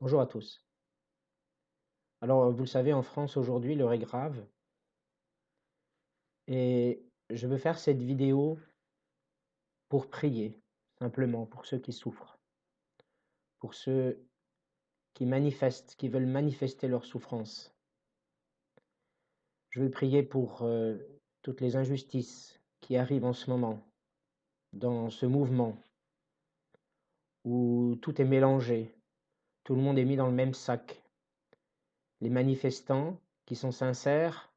Bonjour à tous. Alors, vous le savez, en France aujourd'hui, l'heure est grave et je veux faire cette vidéo pour prier, simplement pour ceux qui souffrent, pour ceux qui manifestent, qui veulent manifester leur souffrance. Je veux prier pour toutes les injustices qui arrivent en ce moment dans ce mouvement où tout est mélangé, tout le monde est mis dans le même sac. Les manifestants qui sont sincères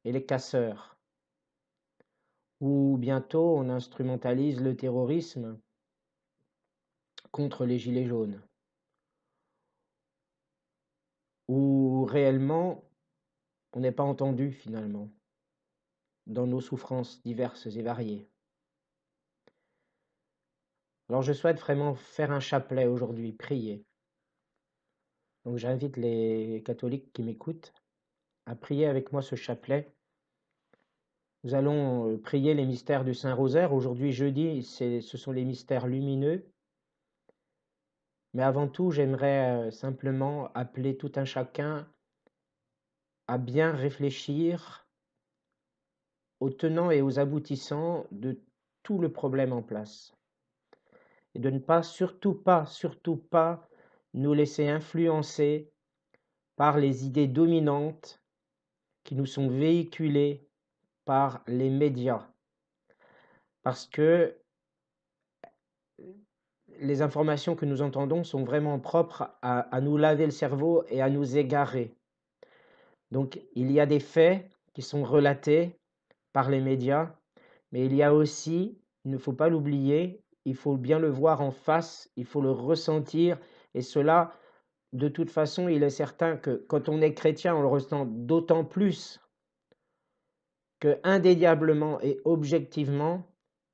et les casseurs. Où bientôt on instrumentalise le terrorisme contre les gilets jaunes, où réellement on n'est pas entendu finalement dans nos souffrances diverses et variées. Alors je souhaite vraiment faire un chapelet aujourd'hui, prier. Donc j'invite les catholiques qui m'écoutent à prier avec moi ce chapelet. Nous allons prier les mystères du Saint-Rosaire. Aujourd'hui, jeudi, ce sont les mystères lumineux. Mais avant tout, j'aimerais simplement appeler tout un chacun à bien réfléchir aux tenants et aux aboutissants de tout le problème en place. Et de ne pas, surtout pas, nous laisser influencer par les idées dominantes qui nous sont véhiculées par les médias. Parce que les informations que nous entendons sont vraiment propres à nous laver le cerveau et à nous égarer. Donc il y a des faits qui sont relatés par les médias, mais il y a aussi, il ne faut pas l'oublier, il faut bien le voir en face, il faut le ressentir, et cela, de toute façon, il est certain que quand on est chrétien, on le ressent d'autant plus que indéniablement et objectivement,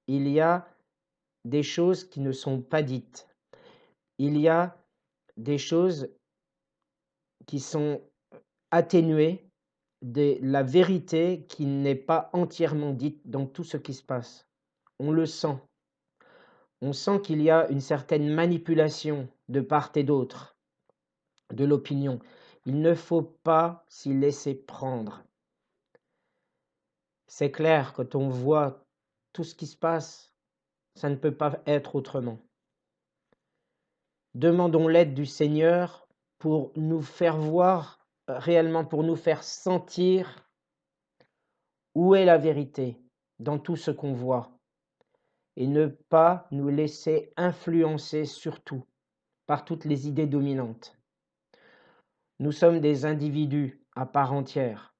il y a des choses qui ne sont pas dites. Il y a des choses qui sont atténuées, la vérité qui n'est pas entièrement dite dans tout ce qui se passe. On le sent. On sent qu'il y a une certaine manipulation de part et d'autre de l'opinion. Il ne faut pas s'y laisser prendre. C'est clair, quand on voit tout ce qui se passe, ça ne peut pas être autrement. Demandons l'aide du Seigneur pour nous faire voir réellement, pour nous faire sentir où est la vérité dans tout ce qu'on voit et ne pas nous laisser influencer surtout par toutes les idées dominantes. Nous sommes des individus à part entière.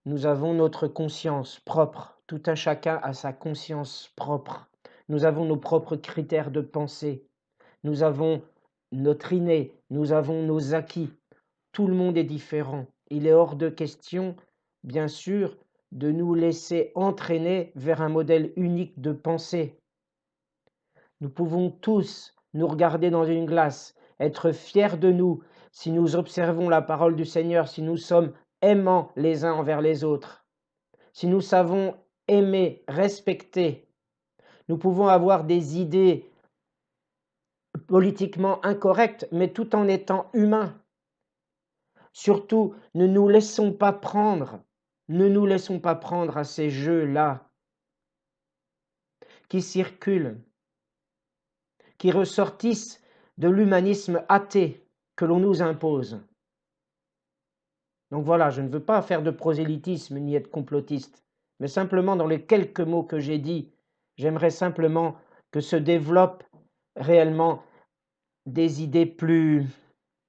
Nous avons notre conscience propre. Tout un chacun a sa conscience propre. Nous avons nos propres critères de pensée. Nous avons notre inné. Nous avons nos acquis. Tout le monde est différent. Il est hors de question, bien sûr, de nous laisser entraîner vers un modèle unique de pensée. Nous pouvons tous nous regarder dans une glace, être fiers de nous si nous observons la parole du Seigneur, si nous sommes aimants les uns envers les autres, si nous savons aimer, respecter. Nous pouvons avoir des idées politiquement incorrectes, mais tout en étant humains. Surtout, ne nous laissons pas prendre, ne nous laissons pas prendre à ces jeux-là qui circulent, qui ressortissent de l'humanisme athée que l'on nous impose. Donc voilà, je ne veux pas faire de prosélytisme ni être complotiste, mais simplement dans les quelques mots que j'ai dit, j'aimerais simplement que se développent réellement des idées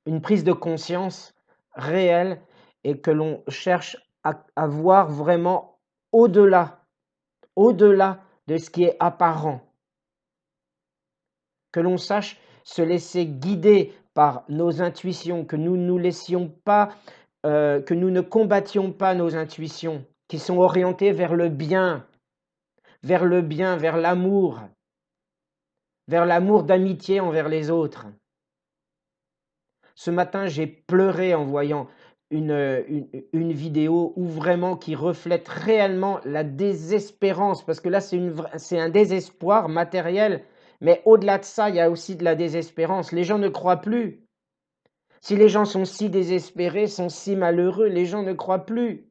une prise de conscience réelle et que l'on cherche à voir vraiment au-delà, au-delà de ce qui est apparent. Que l'on sache se laisser guider par nos intuitions, que nous nous laissions pas, que nous ne combattions pas nos intuitions, qui sont orientées vers le bien, vers le bien, vers l'amour d'amitié envers les autres. Ce matin, j'ai pleuré en voyant une vidéo où vraiment qui reflète réellement la désespérance, parce que là, c'est un désespoir matériel, mais au-delà de ça, il y a aussi de la désespérance. Les gens ne croient plus. Si les gens sont si désespérés, sont si malheureux, les gens ne croient plus.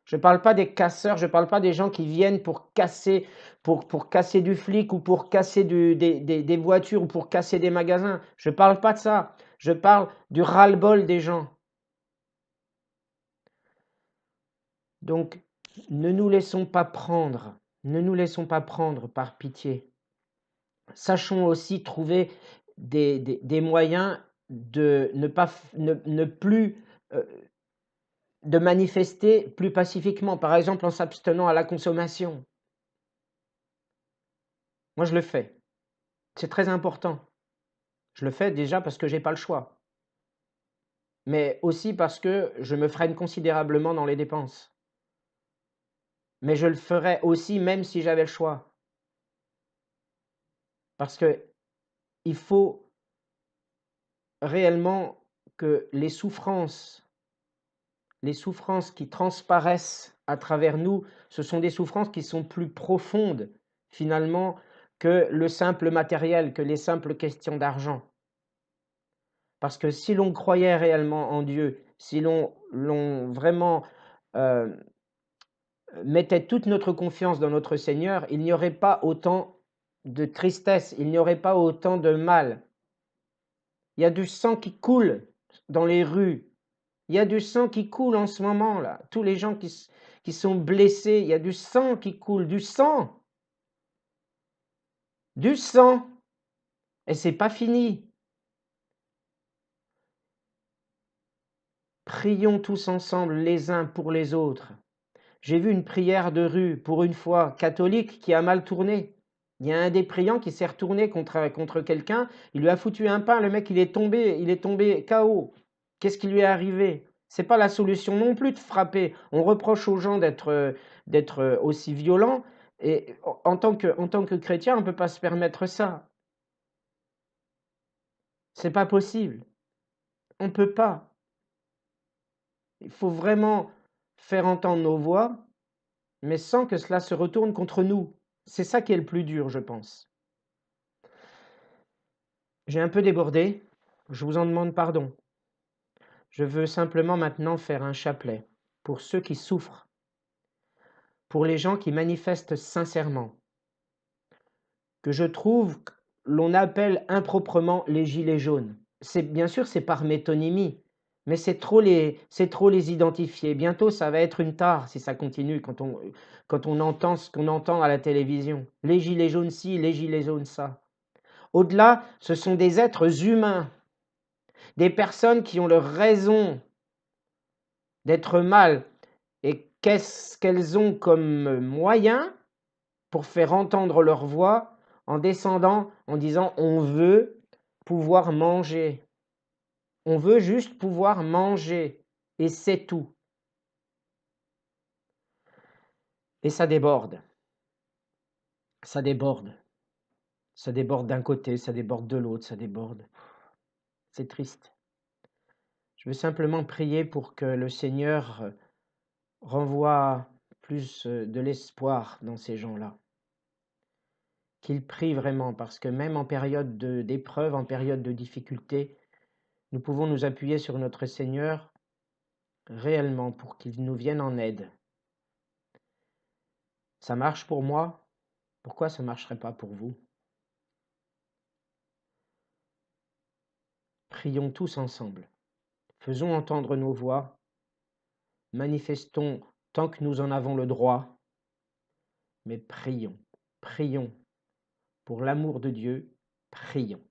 Je ne parle pas des casseurs, je ne parle pas des gens qui viennent pour casser, pour casser du flic ou pour casser des voitures ou pour casser des magasins. Je ne parle pas de ça. Je parle du ras-le-bol des gens. Donc, ne nous laissons pas prendre. Ne nous laissons pas prendre par pitié. Sachons aussi trouver des moyens de ne plus de manifester plus pacifiquement, par exemple en s'abstenant à la consommation. Moi, je le fais. C'est très important. Je le fais déjà parce que j'ai pas le choix, mais aussi parce que je me freine considérablement dans les dépenses. Mais je le ferais aussi même si j'avais le choix. Parce que il faut réellement que les souffrances qui transparaissent à travers nous, ce sont des souffrances qui sont plus profondes finalement que le simple matériel, que les simples questions d'argent. Parce que si l'on croyait réellement en Dieu, si l'on vraiment mettait toute notre confiance dans notre Seigneur, il n'y aurait pas autant de tristesse, il n'y aurait pas autant de mal. Il y a du sang qui coule dans les rues. Il y a du sang qui coule en ce moment là. Tous les gens qui sont blessés, il y a du sang qui coule, du sang. Du sang. Et c'est pas fini. Prions tous ensemble les uns pour les autres. J'ai vu une prière de rue, pour une fois, catholique, qui a mal tourné. Il y a un des priants qui s'est retourné contre quelqu'un, il lui a foutu un pain, le mec il est tombé KO. Qu'est-ce qui lui est arrivé? C'est pas la solution non plus de frapper. On reproche aux gens d'être aussi violents, et en tant que chrétien, on ne peut pas se permettre ça. C'est pas possible. On ne peut pas. Il faut vraiment faire entendre nos voix, mais sans que cela se retourne contre nous. C'est ça qui est le plus dur, je pense. J'ai un peu débordé, je vous en demande pardon. Je veux simplement maintenant faire un chapelet pour ceux qui souffrent, pour les gens qui manifestent sincèrement, que je trouve l'on appelle improprement les gilets jaunes. Bien sûr, c'est par métonymie, mais c'est trop les identifier. Bientôt, ça va être une tare si ça continue quand on entend ce qu'on entend à la télévision. Les gilets jaunes ci, les gilets jaunes ça. Au-delà, ce sont des êtres humains, des personnes qui ont leur raison d'être mal. Et qu'est-ce qu'elles ont comme moyen pour faire entendre leur voix en descendant, en disant on veut pouvoir manger. On veut juste pouvoir manger. Et c'est tout. Et ça déborde. Ça déborde. Ça déborde d'un côté, ça déborde de l'autre, ça déborde. C'est triste. Je veux simplement prier pour que le Seigneur renvoie plus de l'espoir dans ces gens-là. Qu'il prie vraiment, parce que même en période d'épreuve, en période de difficulté, nous pouvons nous appuyer sur notre Seigneur réellement pour qu'il nous vienne en aide. Ça marche pour moi, pourquoi ça ne marcherait pas pour vous? Prions tous ensemble. Faisons entendre nos voix. Manifestons tant que nous en avons le droit. Mais prions, prions. Pour l'amour de Dieu, prions.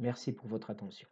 Merci pour votre attention.